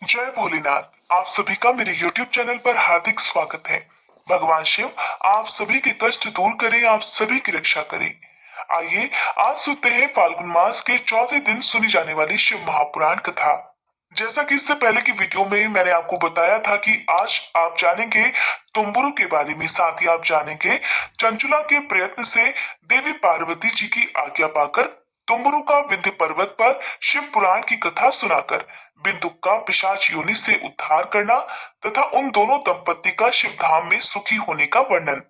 जय भोलेनाथ। आप सभी का मेरे YouTube चैनल पर हार्दिक स्वागत है। भगवान शिव आप सभी के कष्ट दूर करें, आप सभी की रक्षा करें। आइए आज सुनते हैं फाल्गुन मास के चौथे दिन सुनी जाने वाली शिव महापुराण कथा। जैसा कि इससे पहले की वीडियो में मैंने आपको बताया था कि आज आप जानेंगे तुम्बुरु के बारे में, साथ ही आप जानेंगे चंचुला के प्रयत्न से देवी पार्वती जी की आज्ञा पाकर तुम्बुरु का विंध्य पर्वत पर शिव पुराण की कथा सुनाकर बिंदुक का पिशाच योनि से उद्धार करना तथा उन दोनों दंपत्ति का शिव धाम में सुखी होने का वर्णन।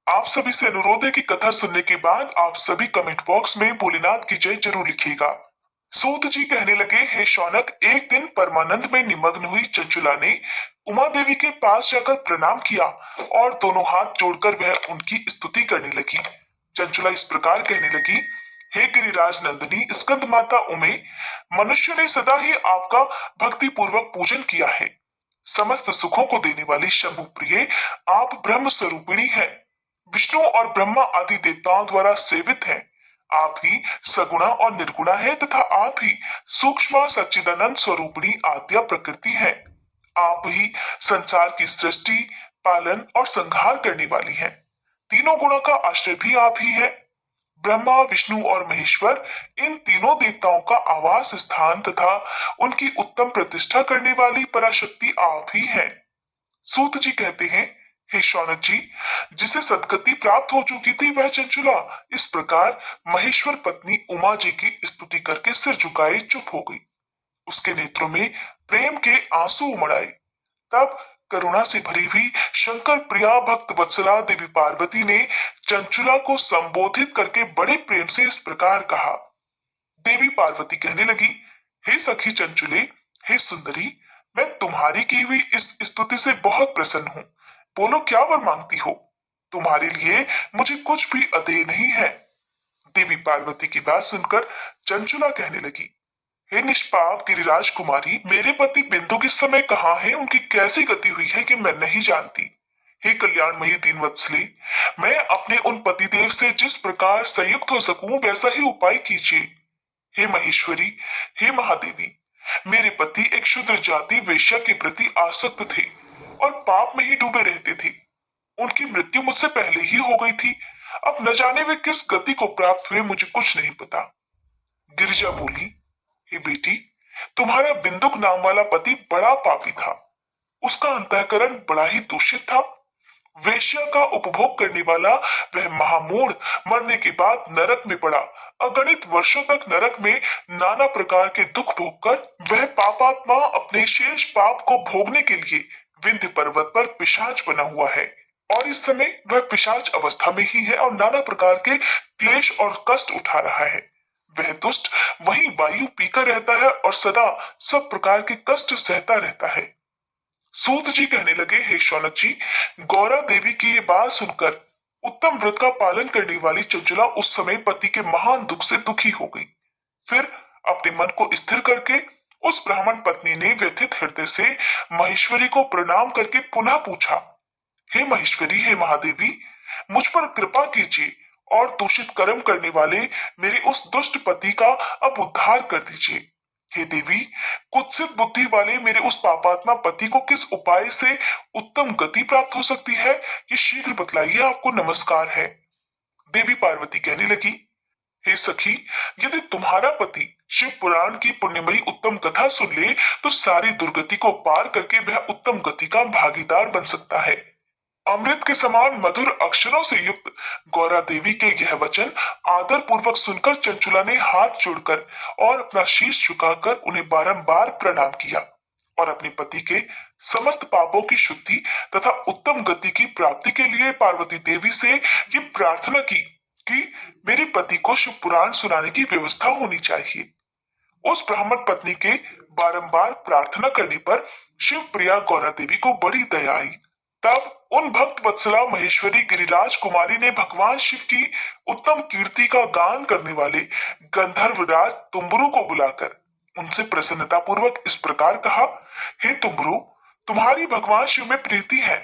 आप सभी से अनुरोध है कि कथा सुनने के बाद आप सभी कमेंट बॉक्स में भोलेनाथ की जय जरूर लिखिएगा। सूत जी कहने लगे, हे शौनक, एक दिन परमानंद में निमग्न हुई चंचुला ने उमा देवी के पास जाकर प्रणाम किया और दोनों हाथ जोड़कर वह उनकी स्तुति करने लगी। चंचुला इस प्रकार कहने लगी, हे गिरिराज नंदिनी स्कंद माता उमे, मनुष्य ने सदा ही आपका भक्ति पूर्वक पूजन किया है। समस्त सुखों को देने वाली शंभु प्रिय आप ब्रह्म स्वरूपिणी हैं। विष्णु और ब्रह्मा आदि देवताओं द्वारा सेवित हैं। आप ही सगुणा और निर्गुणा है तथा आप ही सूक्ष्म सच्चिदानंद स्वरूपिणी आद्या प्रकृति है। आप ही संसार की सृष्टि, पालन और संहार करने वाली हैं। तीनों गुणों का आश्रय भी आप ही है। ब्रह्मा, विष्णु और महेश्वर इन तीनों देवताओं का आवास स्थान तथा उनकी उत्तम प्रतिष्ठा करने वाली पराशक्ति आप ही हैं। सूत जी कहते हैं, हे शौनक जी, जिसे सदगति प्राप्त हो चुकी थी वह चंचुला इस प्रकार महेश्वर पत्नी उमा जी की स्तुति करके सिर झुकाए चुप हो गई। उसके नेत्रों में प्रेम के आंसू उमड़ आए। तब करुणा से भरी हुई शंकर प्रिया भक्त वत्सला देवी पार्वती ने चंचुला को संबोधित करके बड़े प्रेम से इस प्रकार कहा। देवी पार्वती कहने लगी, हे सखी चंचुले, हे सुंदरी, मैं तुम्हारी की हुई इस स्तुति से बहुत प्रसन्न हूँ। बोलो क्या वर मांगती हो? तुम्हारे लिए मुझे कुछ भी अदेय नहीं है। देवी पार्वती की बात सुनकर चंचुला कहने लगी, हे निष्पाप गिरिराज कुमारी, मेरे पति बिंदु किस समय कहाँ है, उनकी कैसी गति हुई है कि मैं नहीं जानती। हे कल्याणमयी दीनवत्सली, मैं अपने उन पतिदेव से जिस प्रकार संयुक्त हो सकूं वैसा ही उपाय कीजिए। हे महेश्वरी, हे महादेवी, मेरे पति एक शूद्र जाति वेश्या के प्रति आसक्त थे और पाप में ही डूबे रहते थे। उनकी मृत्यु मुझसे पहले ही हो गई थी। अब न जाने वे किस गति को प्राप्त हुए, मुझे कुछ नहीं पता। गिरिजा बोली, हे बेटी, तुम्हारा बिंदुक नाम वाला पति बड़ा पापी था। उसका अंतःकरण बड़ा ही दूषित था। वेश्या का उपभोग करने वाला वह महामूढ़ मरने के बाद नरक में पड़ा। अगणित वर्षों तक नरक में नाना प्रकार के दुख भोगकर वह पापात्मा अपने शेष पाप को भोगने के लिए विंध्य पर्वत पर पिशाच बना हुआ है और इस समय वह पिशाच अवस्था में ही है और नाना प्रकार के क्लेश और कष्ट उठा रहा है। वह दुष्ट वही वायु पीकर रहता है और सदा सब प्रकार के कष्ट सहता रहता है। सूत जी कहने लगे, हे शौनक जी, गौरा देवी की ये बात सुनकर उत्तम व्रत का पालन करने वाली चंचुला उस समय पति के महान दुख से दुखी हो गई। फिर अपने मन को स्थिर करके उस ब्राह्मण पत्नी ने व्यथित हृदय से महेश्वरी को प्रणाम करके पुनः पूछा, हे महेश्वरी, हे महादेवी, मुझ पर कृपा कीजिए और दूषित कर्म करने वाले मेरे उस दुष्ट पति का अब उद्धार कर दीजिए। हे देवी, कुत्सित बुद्धि वाले मेरे उस पापात्मा पति को किस उपाय से उत्तम गति प्राप्त हो सकती है, ये शीघ्र बतलाइए, आपको नमस्कार है। देवी पार्वती कहने लगी, हे सखी, यदि तुम्हारा पति शिव पुराण की पुण्यमयी उत्तम कथा सुन ले तो सारी दुर्गति को पार करके वह उत्तम गति का भागीदार बन सकता है। अमृत के समान मधुर अक्षरों से युक्त गौरा देवी के यह वचन आदर पूर्वक सुनकर चंचुला ने हाथ जोड़कर और अपना शीश झुकाकर उन्हें बारंबार प्रणाम किया और अपने पति के समस्त पापों की शुद्धि तथा उत्तम गति की प्राप्ति के लिए पार्वती देवी से ये प्रार्थना की कि मेरे पति को शिव पुराण सुनाने की व्यवस्था होनी चाहिए। उस ब्राह्मण पत्नी के बारंबार प्रार्थना करने पर शिव प्रिया गौरा देवी को बड़ी दया आई। तब उन भक्त वत्सला महेश्वरी गिरिराज कुमारी ने भगवान शिव की उत्तम कीर्ति का गान करने वाले गंधर्वराज तुम्बुरु को बुलाकर उनसे प्रसन्नता पूर्वक इस प्रकार कहा, हे तुम्बुरु, तुम्हारी भगवान शिव में प्रीति है।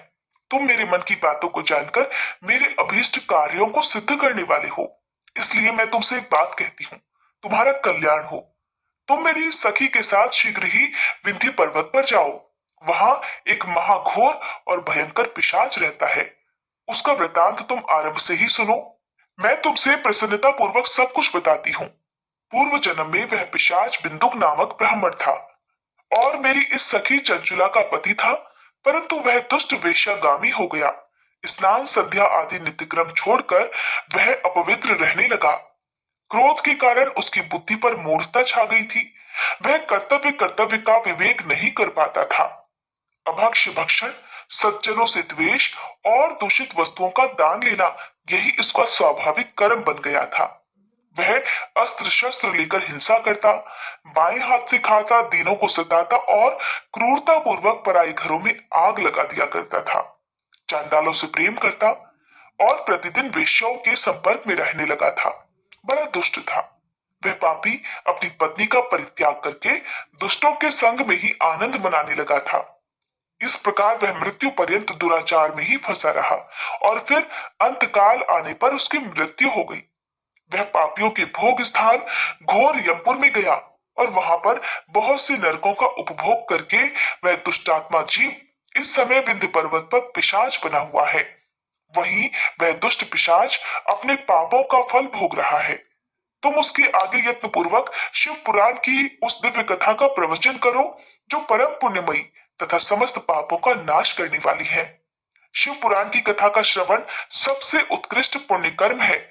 तुम मेरे मन की बातों को जानकर मेरे अभीष्ट कार्यों को सिद्ध करने वाले हो। इसलिए मैं तुमसे एक बात कहती हूँ, तुम्हारा कल्याण हो। तुम मेरी सखी के साथ शीघ्र ही विंध्य पर्वत पर जाओ। वहां एक महाघोर और भयंकर पिशाच रहता है। उसका वृतांत तुम आरंभ से ही सुनो। मैं तुमसे प्रसन्नता पूर्वक सब कुछ बताती हूँ। पूर्व जन्म में वह पिशाच बिंदुक नामक ब्राह्मण था और मेरी इस सखी चंचुला का पति था, परंतु वह दुष्ट वेश्यागामी हो गया। स्नान संध्या आदि नित्यक्रम छोड़कर वह अपवित्र रहने लगा। क्रोध के कारण उसकी बुद्धि पर मूढ़ता छा गई थी। वह कर्तव्य कर्तव्य का विवेक नहीं कर पाता था। अभक्ष्य भक्षण, सज्जनों से द्वेष और दूषित वस्तुओं का दान लेना, यही इसका स्वाभाविक कर्म बन गया था। वह अस्त्र शस्त्र लेकर हिंसा करता, बाएं हाथ से खाता, दीनों को सताता और क्रूरता पूर्वक पराई घरों में आग लगा दिया करता था। चांडालों से प्रेम करता और प्रतिदिन वेश्याओं के संपर्क में रहने लगा था। बड़ा दुष्ट था। वह पापी अपनी पत्नी का परित्याग करके दुष्टों के संग में ही आनंद मनाने लगा था। इस प्रकार वह मृत्यु पर्यंत दुराचार में ही फंसा रहा और फिर अंतकाल आने पर उसकी मृत्यु हो गई। वह पापियों के भोग स्थान घोर यमपुर में गया और वहां पर बहुत सी नरकों का उपभोग करके वह दुष्टात्मा जीव इस समय विंध्य पर्वत पर पिशाच बना हुआ है। वहीं वह दुष्ट पिशाच अपने पापों का फल भोग रहा है। तुम उसके आगे यत्न पूर्वक शिव पुराण की उस दिव्य कथा का प्रवचन करो जो परम पुण्यमयी तथा समस्त पापों का नाश करने वाली है। शिव पुराण की कथा का श्रवण सबसे उत्कृष्ट पुण्य कर्म है।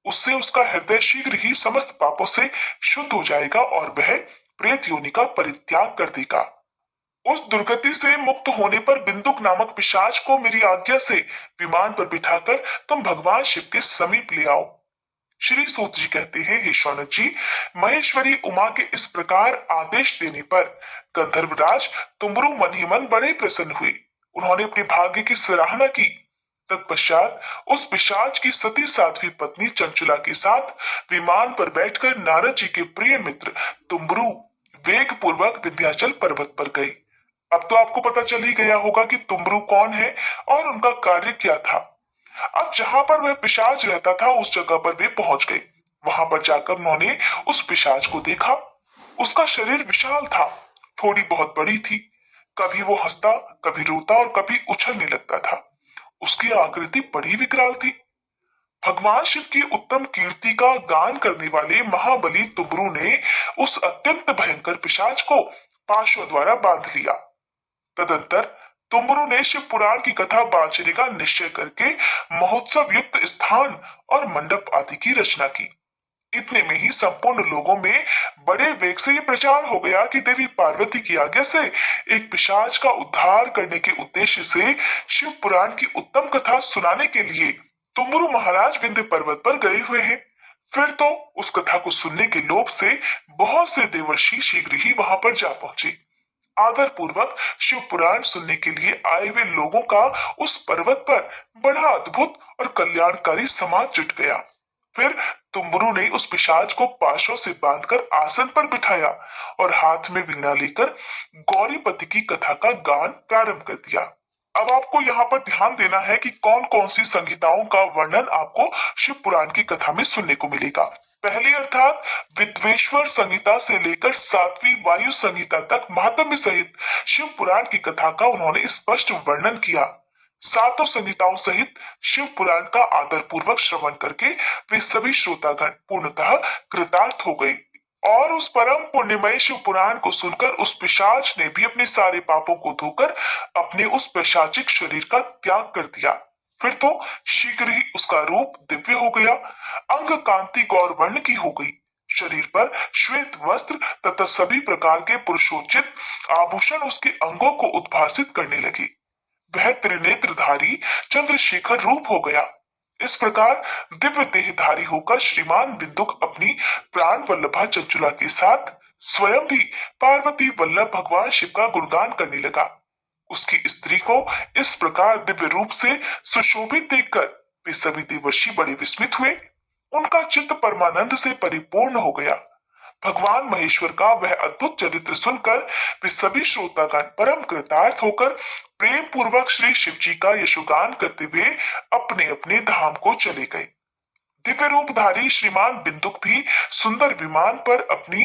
उससे उसका हृदय शीघ्र ही समस्त पापों से शुद्ध हो जाएगा और वह प्रेत योनि का परित्याग कर देगा। उस दुर्गति से मुक्त होने पर बिंदुक नामक पिशाच को मेरी आज्ञा से विमान पर बिठाकर तुम भगवान शिव के समीप ले आओ। श्री सूत जी कहते हैं, हे शौनक जी, महेश्वरी उमा के इस प्रकार आदेश देने पर गंधर्वराज तुमरु मन ही मन बड़े प्रसन्न हुए। उन्होंने अपने भाग्य की सराहना की। तत्पश्चात उस पिशाच की सती साध्वी पत्नी चंचुला के साथ विमान पर बैठकर नारद जी के प्रिय मित्र तुमरु वेग पूर्वक विंध्याचल पर्वत पर गए। अब तो आपको पता चल ही गया होगा कि तुमरु कौन है और उनका कार्य क्या था। अब जहां पर वह पिशाच रहता था उस जगह पर वे पहुंच गए। वहां पर जाकर उन्होंने उस पिशाच को देखा। उसका शरीर विशाल था, थोड़ी बहुत बड़ी थी। कभी वो हंसता, कभी रोता और कभी उछलने लगता था। उसकी आकृति बड़ी विकराल थी। भगवान शिव की उत्तम कीर्ति का गान करने वाले महाबली तुबरू ने उस अत्यंत भयंकर पिशाच को पाशों द्वारा बांध लिया। तदंतर तुमरू ने शिव पुराण की कथा बांचने का निश्चय करके महोत्सव युक्त स्थान और मंडप आदि की रचना की। इतने में ही संपूर्ण लोगों में बड़े वेग से ये प्रचार हो गया कि देवी पार्वती की आज्ञा से एक पिशाच का उद्धार करने के उद्देश्य से शिव पुराण की उत्तम कथा सुनाने के लिए तुमरू महाराज विंध्य पर्वत पर गए हुए हैं। फिर तो उस कथा को सुनने के लोभ से बहुत से देवर्षि शीघ्र ही वहां पर जा पहुंचे। आदर पूर्वक शिव पुराण सुनने के लिए आए हुए लोगों का उस पर्वत पर बड़ा अद्भुत और कल्याणकारी समाज जुट गया। फिर तुमरू ने उस पिशाच को पाशों से बांधकर आसन पर बिठाया और हाथ में वीणा लेकर गौरीपति की कथा का गान प्रारंभ कर दिया। अब आपको यहाँ पर ध्यान देना है कि कौन कौन सी संहिताओं का वर्णन आपको शिव पुराण की कथा में सुनने को मिलेगा। पहली अर्थात विद्वेश्वर संहिता से लेकर सातवीं वायु संहिता तक महात्म्य सहित शिव पुराण की कथा का उन्होंने स्पष्ट वर्णन किया। सातों संहिताओं सहित शिव पुराण का आदर पूर्वक श्रवण करके वे सभी श्रोतागण पूर्णतः कृतार्थ हो गए और उस परम पुण्यमय शिव पुराण को सुनकर उस पिशाच ने भी अपने सारे पापों को धोकर अपने उस पैशाचिक शरीर का त्याग कर दिया। फिर तो शीघ्र ही उसका रूप दिव्य हो गया, अंग कांति गौर वर्ण की हो गई, शरीर पर श्वेत वस्त्र तथा सभी प्रकार के पुरुषोचित आभूषण उसके अंगों को उद्भासित करने लगे। वह त्रिनेत्रधारी चंद्रशेखर रूप हो गया। इस प्रकार दिव्य देहधारी होकर श्रीमान बिंदुक अपनी प्राण वल्लभा चंचुला के साथ स्वयं भी पार्वती वल्लभ भगवान शिव का गुणगान करने लगा। उसकी स्त्री को इस प्रकार दिव्य रूप से सुशोभित देखकर वे सभी देवर्षि बड़े विस्मित हुए। उनका चित्त परमानंद से परिपूर्ण हो गया। भगवान महेश्वर का वह अद्भुत चरित्र सुनकर वे सभी श्रोतागण परम कृतार्थ होकर प्रेम पूर्वक श्री शिव जी का यशोगान करते हुए अपने अपने धाम को चले गए। दिव्य रूपधारी श्रीमान बिंदुक भी सुंदर विमान पर अपनी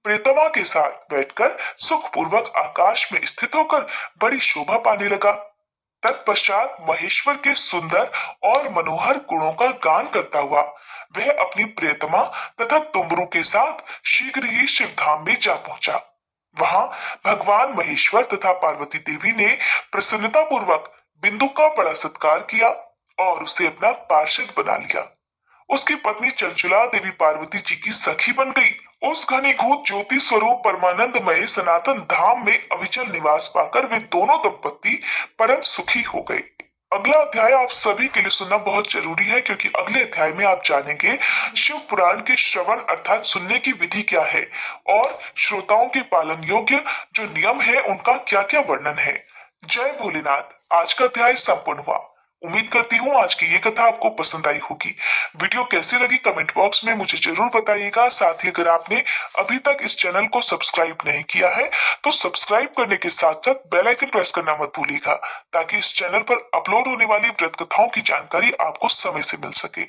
प्रियतमा के साथ बैठकर सुखपूर्वक आकाश में स्थित होकर बड़ी शोभा पाने लगा। तत्पश्चात महेश्वर के सुंदर और मनोहर गुणों का गान करता हुआ वह अपनी प्रियतमा तथा तुमरू के साथ शीघ्र ही शिवधाम में जा पहुंचा। वहां भगवान महेश्वर तथा पार्वती देवी ने प्रसन्नता पूर्वक बिंदु का बड़ा सत्कार किया और उसे अपना पार्षद बना लिया। उसकी पत्नी चंचला देवी पार्वती जी की सखी बन गई। उस घनीभूत ज्योति स्वरूप परमानंदमय सनातन धाम में अविचल निवास पाकर वे दोनों दंपत्ति परम सुखी हो गए। अगला अध्याय आप सभी के लिए सुनना बहुत जरूरी है, क्योंकि अगले अध्याय में आप जानेंगे शिव पुराण के श्रवण अर्थात सुनने की विधि क्या है और श्रोताओं के पालन योग्य जो नियम है उनका क्या क्या वर्णन है। जय भोलेनाथ। आज का अध्याय संपूर्ण हुआ। उम्मीद करती हूँ आज की ये कथा आपको पसंद आई होगी। वीडियो कैसी लगी कमेंट बॉक्स में मुझे जरूर बताइएगा। साथ ही अगर आपने अभी तक इस चैनल को सब्सक्राइब नहीं किया है तो सब्सक्राइब करने के साथ साथ बेल आइकन प्रेस करना मत भूलिएगा, ताकि इस चैनल पर अपलोड होने वाली व्रत कथाओं की जानकारी आपको समय से मिल सके।